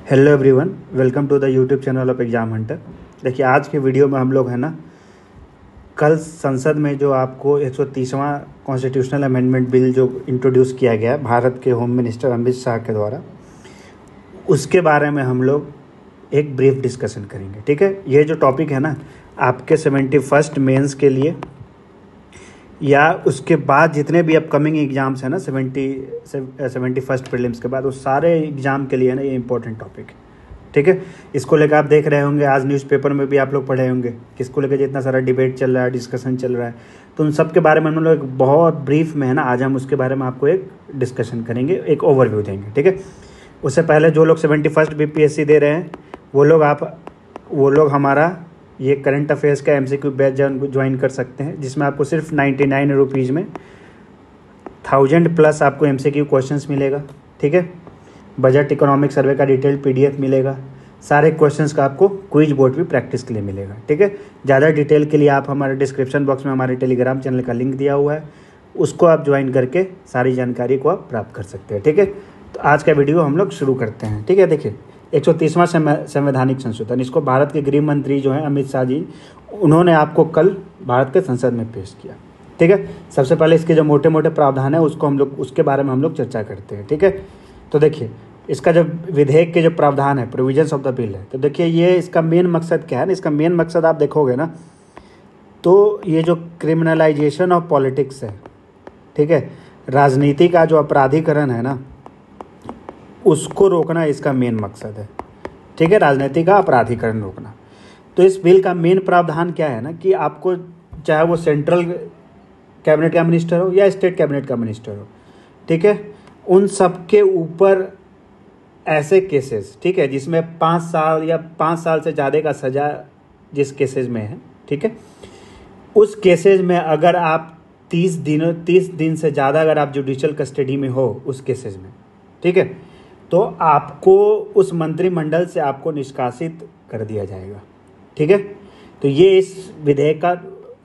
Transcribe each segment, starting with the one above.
Hello everyone, welcome to the YouTube channel of Exam Hunter. देखिए, आज के video में हम लोग है ना, कल संसद में जो आपको 130वां कॉन्स्टिट्यूशनल अमेंडमेंट बिल जो इंट्रोड्यूस किया गया है भारत के होम मिनिस्टर अमित शाह के द्वारा, उसके बारे में हम लोग एक ब्रीफ डिस्कशन करेंगे। ठीक है, ये जो टॉपिक है ना, आपके 71st मेंस के लिए या उसके बाद जितने भी अपकमिंग एग्ज़ाम्स हैं ना, 71st प्रीलिम्स के बाद, वो सारे एग्ज़ाम के लिए ना ये इंपॉर्टेंट टॉपिक है। ठीक है, इसको लेकर आप देख रहे होंगे, आज न्यूज़पेपर में भी आप लोग पढ़े होंगे कि इसको लेकर जितना सारा डिबेट चल रहा है, डिस्कशन चल रहा है, तो उन सब के बारे में हम लोग एक बहुत ब्रीफ में है ना, आज हम उसके बारे में आपको एक डिस्कशन करेंगे, एक ओवरव्यू देंगे। ठीक है, उससे पहले जो लोग 71st BPSC दे रहे हैं वो लोग हमारा ये करंट अफेयर्स का MCQ बैच ज्वाइन कर सकते हैं, जिसमें आपको सिर्फ 99 रुपीज़ में 1000+ आपको MCQ क्वेश्चंस मिलेगा। ठीक है, बजट इकोनॉमिक सर्वे का डिटेल्ड PDF मिलेगा, सारे क्वेश्चंस का आपको क्विज बोर्ड भी प्रैक्टिस के लिए मिलेगा। ठीक है, ज़्यादा डिटेल के लिए आप हमारे डिस्क्रिप्शन बॉक्स में हमारे टेलीग्राम चैनल का लिंक दिया हुआ है, उसको आप ज्वाइन करके सारी जानकारी को आप प्राप्त कर सकते हैं। ठीक है, तो आज का वीडियो हम लोग शुरू करते हैं। ठीक है, देखिए, 130वां संवैधानिक संशोधन, इसको भारत के गृह मंत्री जो हैं अमित शाह जी, उन्होंने आपको कल भारत के संसद में पेश किया। ठीक है, सबसे पहले इसके जो मोटे मोटे प्रावधान है उसके बारे में हम लोग चर्चा करते हैं। ठीक है, तो देखिए, इसका जो विधेयक के जो प्रावधान है, प्रोविजंस ऑफ द बिल है, तो देखिए ये इसका मेन मकसद क्या है ना, इसका मेन मकसद आप देखोगे ना, तो ये जो क्रिमिनलाइजेशन ऑफ पॉलिटिक्स है, ठीक है, राजनीति का जो अपराधीकरण है ना, उसको रोकना इसका मेन मकसद है। ठीक है, राजनीति का अपराधीकरण रोकना। तो इस बिल का मेन प्रावधान क्या है ना, कि आपको चाहे वो सेंट्रल कैबिनेट का मिनिस्टर हो या स्टेट कैबिनेट का मिनिस्टर हो, ठीक है, उन सब के ऊपर ऐसे केसेस, ठीक है, जिसमें 5 साल या 5 साल से ज़्यादा का सज़ा जिस केसेस में है, ठीक है, उस केसेस में अगर आप 30 दिन से ज़्यादा अगर आप जुडिशियल कस्टडी में हो उस केसेस में, ठीक है, तो आपको उस मंत्रिमंडल से आपको निष्कासित कर दिया जाएगा। ठीक है, तो ये इस विधेयक का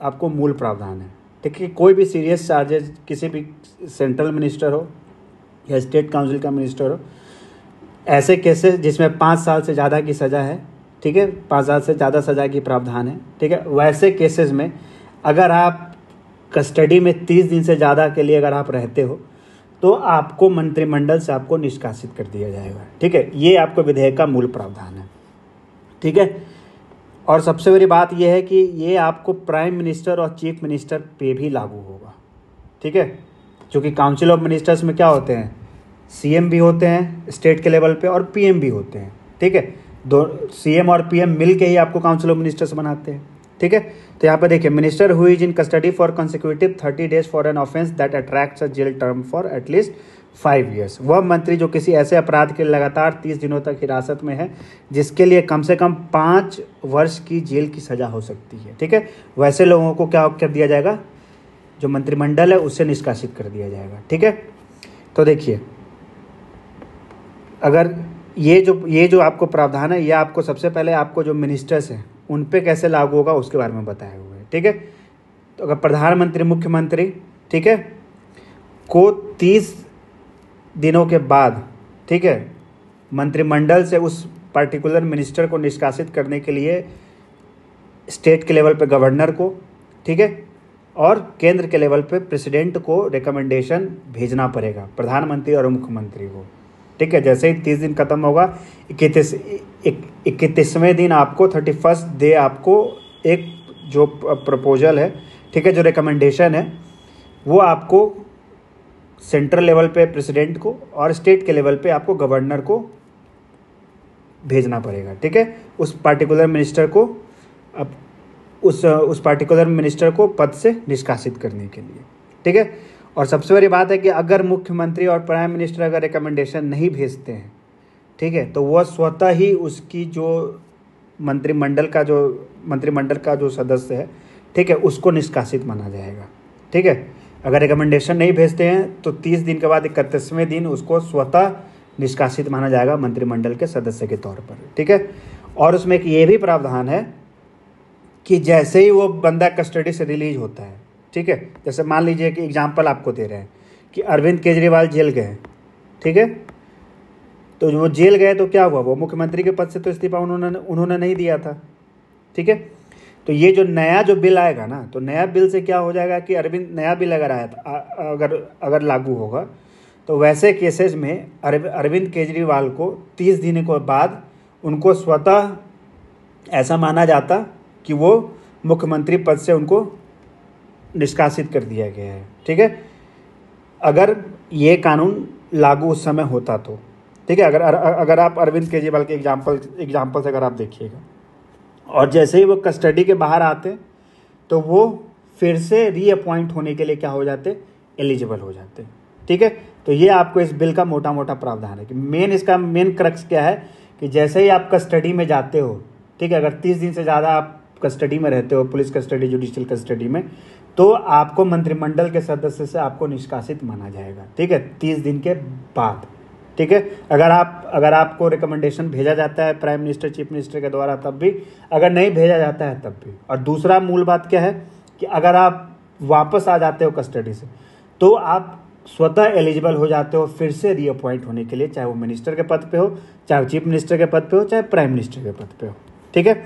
आपको मूल प्रावधान है। ठीक है, कोई भी सीरियस चार्जेस किसी भी सेंट्रल मिनिस्टर हो या स्टेट काउंसिल का मिनिस्टर हो, ऐसे केसेस जिसमें 5 साल से ज़्यादा की सज़ा है, ठीक है, 5 साल से ज़्यादा सज़ा की प्रावधान है, ठीक है, वैसे केसेस में अगर आप कस्टडी में 30 दिन से ज़्यादा के लिए अगर आप रहते हो, तो आपको मंत्रिमंडल से आपको निष्कासित कर दिया जाएगा। ठीक है, ये आपको विधेयक का मूल प्रावधान है। ठीक है, और सबसे बड़ी बात यह है कि ये आपको प्राइम मिनिस्टर और चीफ मिनिस्टर पे भी लागू होगा। ठीक है, क्योंकि काउंसिल ऑफ मिनिस्टर्स में क्या होते हैं, CM भी होते हैं स्टेट के लेवल पे और PM भी होते हैं। ठीक है, दो CM और PM मिल के ही आपको काउंसिल ऑफ मिनिस्टर्स बनाते हैं। ठीक है, तो यहाँ पे देखिए, minister who is in custody for consecutive 30 days for an offence that attracts a jail term for at least 5 years, वह मंत्री जो किसी ऐसे अपराध के लगातार 30 दिनों तक हिरासत में है जिसके लिए कम से कम 5 वर्ष की जेल की सजा हो सकती है। ठीक है, वैसे लोगों को क्या कर दिया जाएगा, जो मंत्रिमंडल है उससे निष्कासित कर दिया जाएगा। ठीक है, तो देखिए, अगर ये जो आपको प्रावधान है, ये आपको सबसे पहले आपको जो मिनिस्टर्स हैं उन पे कैसे लागू होगा उसके बारे में बताया हुआ है। ठीक है, तो अगर प्रधानमंत्री, मुख्यमंत्री, ठीक है, को 30 दिनों के बाद, ठीक है, मंत्रिमंडल से उस पर्टिकुलर मिनिस्टर को निष्कासित करने के लिए स्टेट के लेवल पे गवर्नर को, ठीक है, और केंद्र के लेवल पे प्रेसिडेंट को रिकमेंडेशन भेजना पड़ेगा, प्रधानमंत्री और मुख्यमंत्री को। ठीक है, जैसे ही 30 दिन खत्म होगा, 31वें दिन आपको 31st डे आपको एक जो प्रपोजल है, ठीक है, जो रिकमेंडेशन है, वो आपको सेंट्रल लेवल पे प्रेसिडेंट को और स्टेट के लेवल पे आपको गवर्नर को भेजना पड़ेगा। ठीक है, उस पार्टिकुलर मिनिस्टर को अब उस पार्टिकुलर मिनिस्टर को पद से निष्कासित करने के लिए। ठीक है, और सबसे बड़ी बात है कि अगर मुख्यमंत्री और प्राइम मिनिस्टर अगर रिकमेंडेशन नहीं भेजते हैं, ठीक है, तो वह स्वतः ही उसकी जो मंत्रिमंडल का जो सदस्य है, ठीक है, उसको निष्कासित माना जाएगा। ठीक है, अगर रिकमेंडेशन नहीं भेजते हैं तो 30 दिन के बाद 31वें दिन उसको स्वतः निष्कासित माना जाएगा मंत्रिमंडल के सदस्य के तौर पर। ठीक है, और उसमें एक ये भी प्रावधान है कि जैसे ही वो बंदा कस्टडी से रिलीज होता है, ठीक है, जैसे मान लीजिए कि एग्जाम्पल आपको दे रहे हैं कि अरविंद केजरीवाल जेल गए, ठीक है, तो वो जेल गए तो क्या हुआ, वो मुख्यमंत्री के पद से तो इस्तीफा उन्होंने नहीं दिया था। ठीक है, तो ये जो नया जो बिल आएगा ना, तो नया बिल से क्या हो जाएगा कि नया बिल अगर आया अगर लागू होगा तो वैसे केसेस में अरविंद केजरीवाल को 30 दिन के बाद उनको स्वतः ऐसा माना जाता कि वो मुख्यमंत्री पद से उनको निष्कासित कर दिया गया है। ठीक है, अगर ये कानून लागू उस समय होता तो। ठीक है, अगर आप अरविंद केजरीवाल के एग्जाम्पल से अगर आप देखिएगा, और जैसे ही वो कस्टडी के बाहर आते तो वो फिर से रीअपॉइंट होने के लिए क्या हो जाते, एलिजिबल हो जाते। ठीक है, तो ये आपको इस बिल का मोटा मोटा प्रावधान है कि इसका मेन क्रक्स क्या है कि जैसे ही आप कस्टडी में जाते हो, ठीक है, अगर 30 दिन से ज़्यादा आप कस्टडी में रहते हो, पुलिस कस्टडी, जुडिशियल कस्टडी में, तो आपको मंत्रिमंडल के सदस्य से आपको निष्कासित माना जाएगा। ठीक है, 30 दिन के बाद। ठीक है, अगर आपको रिकमेंडेशन भेजा जाता है प्राइम मिनिस्टर, चीफ मिनिस्टर के द्वारा तब भी, अगर नहीं भेजा जाता है तब भी। और दूसरा मूल बात क्या है कि अगर आप वापस आ जाते हो कस्टडी से तो आप स्वतः एलिजिबल हो जाते हो फिर से रीअपॉइंट होने के लिए, चाहे वो मिनिस्टर के पद पे हो, चाहे चीफ मिनिस्टर के पद पे हो, चाहे प्राइम मिनिस्टर के पद पे हो। ठीक है,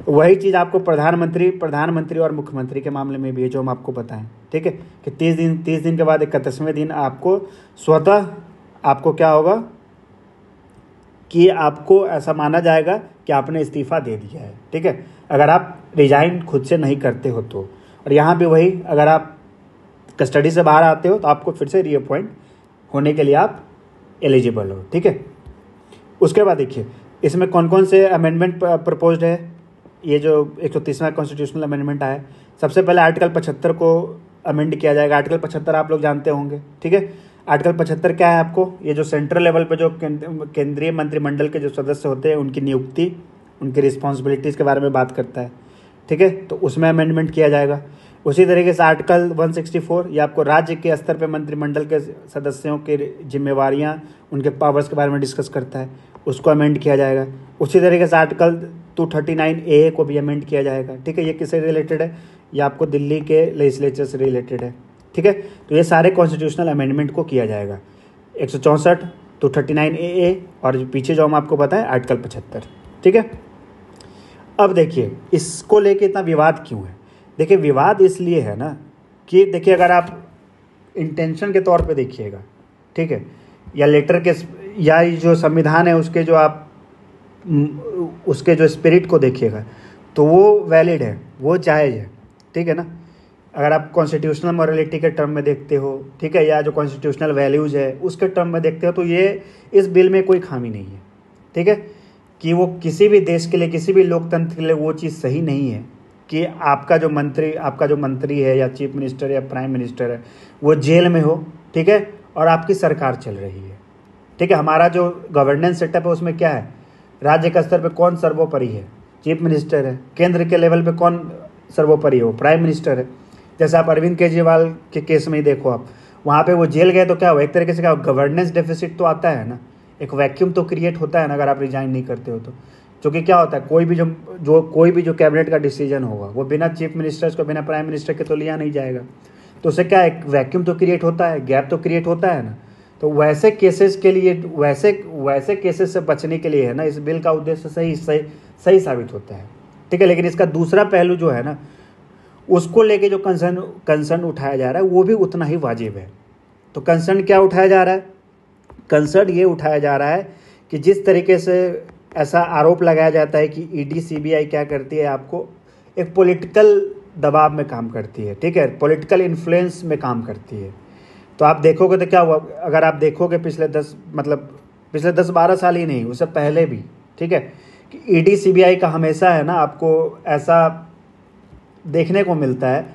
वही चीज़ आपको प्रधानमंत्री और मुख्यमंत्री के मामले में भी है जो हम आपको बताएं। ठीक है, कि 30 दिन के बाद 31वें दिन आपको स्वतः आपको क्या होगा कि आपको ऐसा माना जाएगा कि आपने इस्तीफा दे दिया है। ठीक है, अगर आप रिजाइन खुद से नहीं करते हो तो। और यहाँ भी वही, अगर आप कस्टडी से बाहर आते हो तो आपको फिर से रीअपॉइंट होने के लिए आप एलिजिबल हो। ठीक है, उसके बाद देखिए इसमें कौन कौन से अमेंडमेंट प्रपोज्ड है। ये जो 130वां कॉन्स्टिट्यूशनल अमेंडमेंट आया है, सबसे पहले आर्टिकल 75 को अमेंड किया जाएगा। आर्टिकल 75 आप लोग जानते होंगे। ठीक है, आर्टिकल 75 क्या है आपको, ये जो सेंट्रल लेवल पे जो केंद्रीय मंत्रिमंडल के जो सदस्य होते हैं उनकी नियुक्ति, उनकी रिस्पॉन्सिबिलिटीज़ के बारे में बात करता है। ठीक है, तो उसमें अमेंडमेंट किया जाएगा। उसी तरीके से आर्टिकल 164 ये आपको राज्य के स्तर पे मंत्रिमंडल के सदस्यों की जिम्मेवारियां, उनके पावर्स के बारे में डिस्कस करता है, उसको अमेंड किया जाएगा। उसी तरीके से आर्टिकल 239A को भी अमेंड किया जाएगा। ठीक है, ये किससे रिलेटेड है, ये आपको दिल्ली के लेजिस्लेचर से रिलेटेड है। ठीक है, तो ये सारे कॉन्स्टिट्यूशनल अमेंडमेंट को किया जाएगा। 164, 239AA और पीछे जो हम आपको बताएं आर्टिकल 75। ठीक है, अब देखिए इसको लेके इतना विवाद क्यों है। देखिए विवाद इसलिए है ना कि देखिए अगर आप इंटेंशन के तौर पे देखिएगा, ठीक है, या लेटर के या जो संविधान है उसके जो आप उसके जो स्पिरिट को देखिएगा तो वो वैलिड है, वो जायज़ है। ठीक है ना, अगर आप कॉन्स्टिट्यूशनल मॉरलिटी के टर्म में देखते हो, ठीक है, या जो कॉन्स्टिट्यूशनल वैल्यूज़ है उसके टर्म में देखते हो तो ये इस बिल में कोई खामी नहीं है। ठीक है, कि वो किसी भी देश के लिए, किसी भी लोकतंत्र के लिए वो चीज़ सही नहीं है कि आपका जो मंत्री है या चीफ मिनिस्टर या प्राइम मिनिस्टर है वो जेल में हो। ठीक है, और आपकी सरकार चल रही है। ठीक है, हमारा जो गवर्नेंस सेटअप है उसमें क्या है, राज्य का स्तर पे कौन सर्वोपरि है, चीफ मिनिस्टर है। केंद्र के लेवल पे कौन सर्वोपरि हो, प्राइम मिनिस्टर है। जैसे आप अरविंद केजरीवाल के केस में ही देखो, आप वहाँ पे वो जेल गए तो क्या हुआ, एक तरीके से क्या हुआ, गवर्नेंस डेफिसिट तो आता है ना, एक वैक्यूम तो क्रिएट होता है ना अगर आप रिजाइन नहीं करते हो तो। क्योंकि क्या होता है, कोई भी जो कैबिनेट का डिसीजन होगा वो बिना चीफ मिनिस्टर को, बिना प्राइम मिनिस्टर के तो लिया नहीं जाएगा। तो उससे क्या है, वैक्यूम तो क्रिएट होता है, गैप तो क्रिएट होता है ना। तो वैसे केसेस के लिए, वैसे केसेस से बचने के लिए है ना इस बिल का उद्देश्य सही साबित होता है। ठीक है, लेकिन इसका दूसरा पहलू जो है ना उसको लेके जो कंसर्न उठाया जा रहा है वो भी उतना ही वाजिब है। तो कंसर्न क्या उठाया जा रहा है, कंसर्न ये उठाया जा रहा है कि जिस तरीके से ऐसा आरोप लगाया जाता है कि ईडी सीबीआई क्या करती है, आपको एक पॉलिटिकल दबाव में काम करती है। ठीक है, पॉलिटिकल इन्फ्लुएंस में काम करती है। तो आप देखोगे तो क्या हुआ, अगर आप देखोगे पिछले 10-12 साल ही नहीं, उससे पहले भी, ठीक है, कि ईडी सीबीआई का हमेशा है ना आपको ऐसा देखने को मिलता है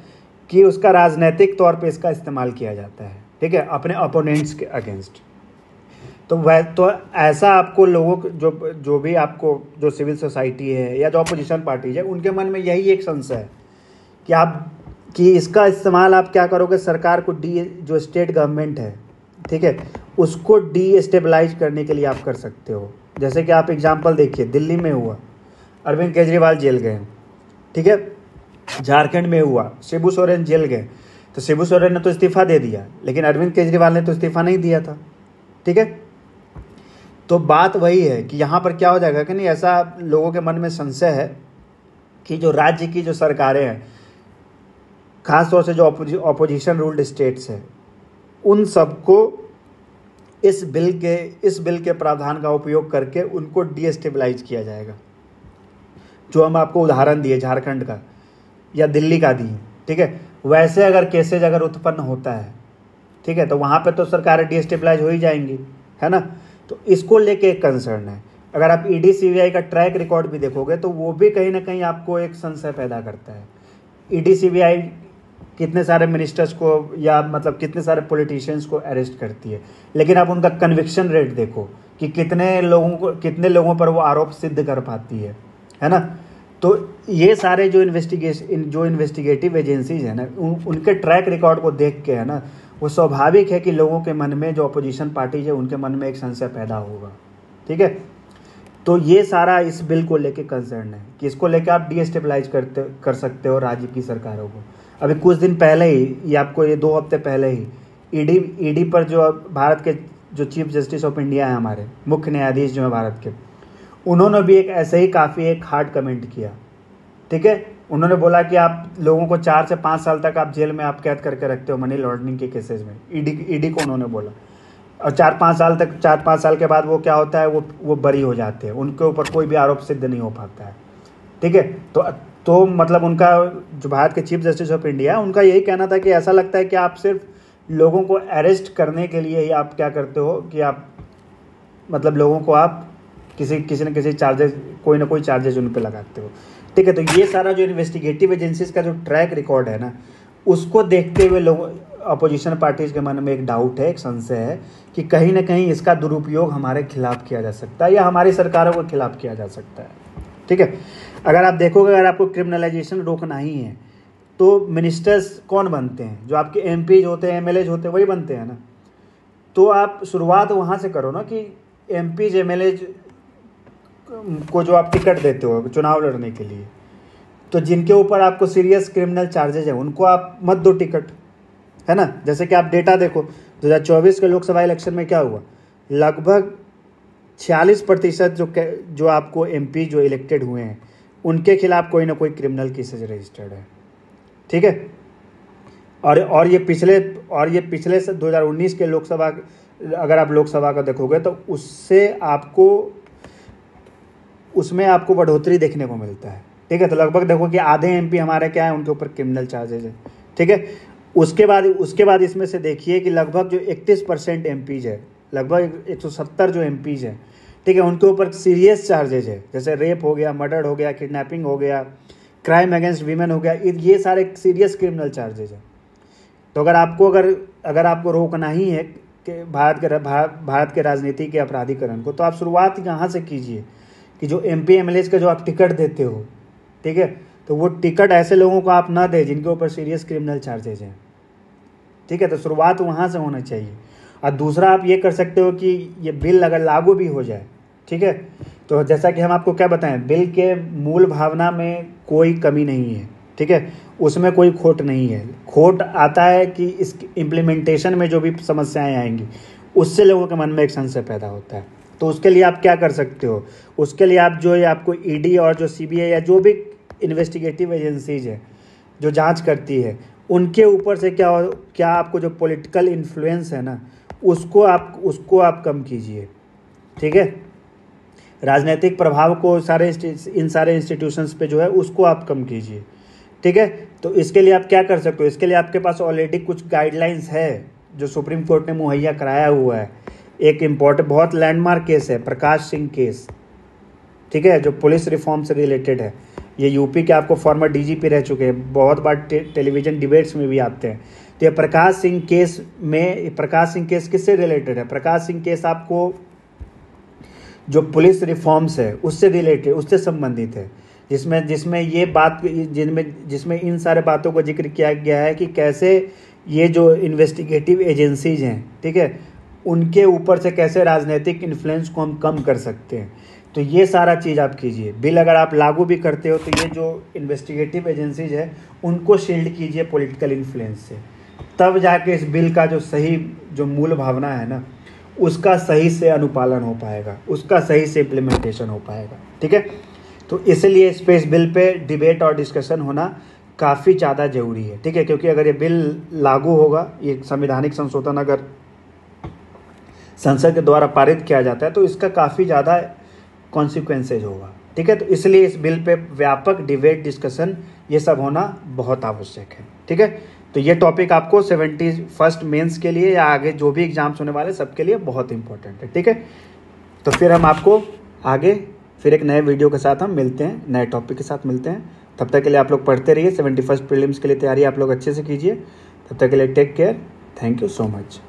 कि उसका राजनीतिक तौर पे इसका इस्तेमाल किया जाता है। ठीक है, अपने अपोनेंट्स के अगेंस्ट। तो ऐसा आपको लोगों जो भी आपको जो सिविल सोसाइटी है या जो अपोजिशन पार्टीज है उनके मन में यही एक संशय है कि इसका इस्तेमाल आप क्या करोगे, सरकार को जो स्टेट गवर्नमेंट है, ठीक है, उसको डीस्टेबलाइज करने के लिए आप कर सकते हो। जैसे कि आप एग्जांपल देखिए, दिल्ली में हुआ, अरविंद केजरीवाल जेल गए। ठीक है, झारखंड में हुआ, शिबू सोरेन जेल गए। तो शिबू सोरेन ने तो इस्तीफा दे दिया, लेकिन अरविंद केजरीवाल ने तो इस्तीफा नहीं दिया था। ठीक है, तो बात वही है कि यहाँ पर क्या हो जाएगा कि नहीं, ऐसा लोगों के मन में संशय है कि जो राज्य की जो सरकारें हैं, खासतौर से जो ऑपोजिशन रूल्ड स्टेट्स हैं, उन सबको इस बिल के प्रावधान का उपयोग करके उनको डीस्टेबलाइज किया जाएगा। जो हम आपको उदाहरण दिए झारखंड का या दिल्ली का दिए, ठीक है, वैसे अगर केसेज अगर उत्पन्न होता है, ठीक है, तो वहाँ पे तो सरकारें डीस्टेबलाइज हो ही जाएंगी, है ना। तो इसको लेके एक कंसर्न है। अगर आप ईडी सीबीआई का ट्रैक रिकॉर्ड भी देखोगे तो वो भी कहीं ना कहीं आपको एक संशय पैदा करता है। ईडी सीबीआई कितने सारे मिनिस्टर्स को या मतलब कितने सारे पॉलिटिशियंस को अरेस्ट करती है, लेकिन आप उनका कन्विक्शन रेट देखो कि कितने लोगों पर वो आरोप सिद्ध कर पाती है ना। तो ये सारे जो इन्वेस्टिगेटिव एजेंसीज है ना, उनके ट्रैक रिकॉर्ड को देख के, है ना, वो स्वाभाविक है कि लोगों के मन में, जो अपोजिशन पार्टीज है, उनके मन में एक संशय पैदा होगा, ठीक है। तो ये सारा इस बिल को लेके कंसर्न है कि इसको लेके आप डीस्टेबलाइज कर सकते हो राज्य की सरकारों को। अभी कुछ दिन पहले ही, ये आपको ये 2 हफ्ते पहले ही ईडी पर जो भारत के जो चीफ जस्टिस ऑफ इंडिया है, हमारे मुख्य न्यायाधीश जो है भारत के, उन्होंने भी एक ऐसे ही काफ़ी एक हार्ड कमेंट किया, ठीक है। उन्होंने बोला कि आप लोगों को 4 से 5 साल तक आप जेल में आप कैद करके रखते हो मनी लॉन्ड्रिंग के केसेस में, ईडी को उन्होंने बोला। और 4-5 साल के बाद वो क्या होता है, वो बरी हो जाते हैं, उनके ऊपर कोई भी आरोप सिद्ध नहीं हो पाता है, ठीक है। तो मतलब उनका जो भारत के चीफ जस्टिस ऑफ इंडिया, उनका यही कहना था कि ऐसा लगता है कि आप सिर्फ लोगों को अरेस्ट करने के लिए ही आप क्या करते हो कि आप मतलब लोगों को आप किसी न किसी चार्जेस, कोई ना कोई चार्जेस उन पर लगाते हो, ठीक है। तो ये सारा जो इन्वेस्टिगेटिव एजेंसीज का जो ट्रैक रिकॉर्ड है ना, उसको देखते हुए लोग, अपोजिशन पार्टीज के मन में एक डाउट है, एक संशय है कि कहीं ना कहीं इसका दुरुपयोग हमारे खिलाफ किया जा सकता है या हमारी सरकारों के खिलाफ किया जा सकता है, ठीक है। अगर आप देखोगे, अगर आपको क्रिमिनलाइजेशन रोकना ही है तो मिनिस्टर्स कौन बनते हैं? जो आपके एमपीज होते हैं, एमएलएज होते हैं, वही बनते हैं ना। तो आप शुरुआत वहाँ से करो ना कि एमपीज एमएलएज को जो आप टिकट देते हो चुनाव लड़ने के लिए, तो जिनके ऊपर आपको सीरियस क्रिमिनल चार्जेज है उनको आप मत दो टिकट, है ना। जैसे कि आप डेटा देखो, 2024 के लोकसभा इलेक्शन में क्या हुआ, लगभग 46% जो आपको एमपी जो इलेक्टेड हुए हैं उनके खिलाफ कोई ना कोई क्रिमिनल केसेज रजिस्टर्ड है, ठीक है। और ये पिछले से 2019 के लोकसभा, अगर आप लोकसभा का देखोगे तो उसमें आपको बढ़ोतरी देखने को मिलता है, ठीक है। तो लगभग देखो कि आधे एमपी हमारे क्या है, उनके ऊपर क्रिमिनल चार्जेज है, ठीक है। उसके बाद इसमें से देखिए कि लगभग जो 31% एमपीज है, लगभग 170 जो एमपीज हैं, ठीक है, उनके ऊपर सीरियस चार्जेज है, जैसे रेप हो गया, मर्डर हो गया, किडनैपिंग हो गया, क्राइम अगेंस्ट वीमेन हो गया, ये सारे सीरियस क्रिमिनल चार्जेज हैं। तो अगर आपको रोकना ही है कि भारत के राजनीति के अपराधीकरण को, तो आप शुरुआत यहाँ से कीजिए कि जो एमपी एमएलए का जो आप टिकट देते हो, ठीक है, तो वो टिकट ऐसे लोगों को आप ना दें जिनके ऊपर सीरियस क्रिमिनल चार्जेज हैं, ठीक है। तो शुरुआत वहाँ से होना चाहिए। और दूसरा आप ये कर सकते हो कि ये बिल अगर लागू भी हो जाए, ठीक है, तो जैसा कि हम आपको क्या बताएं, बिल के मूल भावना में कोई कमी नहीं है, ठीक है, उसमें कोई खोट नहीं है। खोट आता है कि इस इम्प्लीमेंटेशन में जो भी समस्याएं आएंगी उससे लोगों के मन में एक संशय पैदा होता है। तो उसके लिए आप क्या कर सकते हो, उसके लिए आप जो है आपको ईडी और जो सीबीआई या जो भी इन्वेस्टिगेटिव एजेंसीज है जो जांच करती है, उनके ऊपर से क्या आपको जो पॉलिटिकल इन्फ्लुएंस है ना, उसको आप कम कीजिए, ठीक है। राजनीतिक प्रभाव को इन सारे इंस्टीट्यूशंस पे जो है उसको आप कम कीजिए, ठीक है। तो इसके लिए आप क्या कर सकते हो, इसके लिए आपके पास ऑलरेडी कुछ गाइडलाइंस है जो सुप्रीम कोर्ट ने मुहैया कराया हुआ है। एक इम्पॉर्टेंट बहुत लैंडमार्क केस है प्रकाश सिंह केस, ठीक है, जो पुलिस रिफॉर्म से रिलेटेड है। ये यूपी के आपको फॉर्मर डीजीपी रह चुके हैं, बहुत बार टेलीविजन डिबेट्स में भी आते हैं। तो ये प्रकाश सिंह केस किससे रिलेटेड है? प्रकाश सिंह केस आपको जो पुलिस रिफॉर्म्स है उससे रिलेटेड, उससे संबंधित है, जिसमें इन सारे बातों को जिक्र किया गया है कि कैसे ये जो इन्वेस्टिगेटिव एजेंसीज हैं, ठीक है, उनके ऊपर से कैसे राजनीतिक इन्फ्लुएंस को हम कम कर सकते हैं। तो ये सारा चीज़ आप कीजिए। बिल अगर आप लागू भी करते हो तो ये जो इन्वेस्टिगेटिव एजेंसीज है उनको शील्ड कीजिए पॉलिटिकल इन्फ्लुएंस से, तब जाके इस बिल का जो सही जो मूल भावना है ना उसका सही से अनुपालन हो पाएगा, उसका सही से इम्प्लीमेंटेशन हो पाएगा। ठीक है, तो इसलिए स्पेस बिल पे डिबेट और डिस्कशन होना काफ़ी ज़्यादा ज़रूरी है। ठीक है, क्योंकि अगर ये बिल लागू होगा, ये संवैधानिक संशोधन अगर संसद के द्वारा पारित किया जाता है तो इसका काफ़ी ज़्यादा कॉन्सिक्वेंसेज होगा। ठीक है, तो इसलिए इस बिल पे व्यापक डिबेट डिस्कशन ये सब होना बहुत आवश्यक है। ठीक है, तो ये टॉपिक आपको 71st मेंस के लिए या आगे जो भी एग्जाम्स होने वाले सबके लिए बहुत इंपॉर्टेंट है। ठीक है, तो फिर हम आपको आगे फिर एक नए वीडियो के साथ हम मिलते हैं, नए टॉपिक के साथ मिलते हैं। तब तक के लिए आप लोग पढ़ते रहिए। 71st प्रीलिम्स के लिए तैयारी आप लोग अच्छे से कीजिए। तब तक के लिए take care, thank you so much.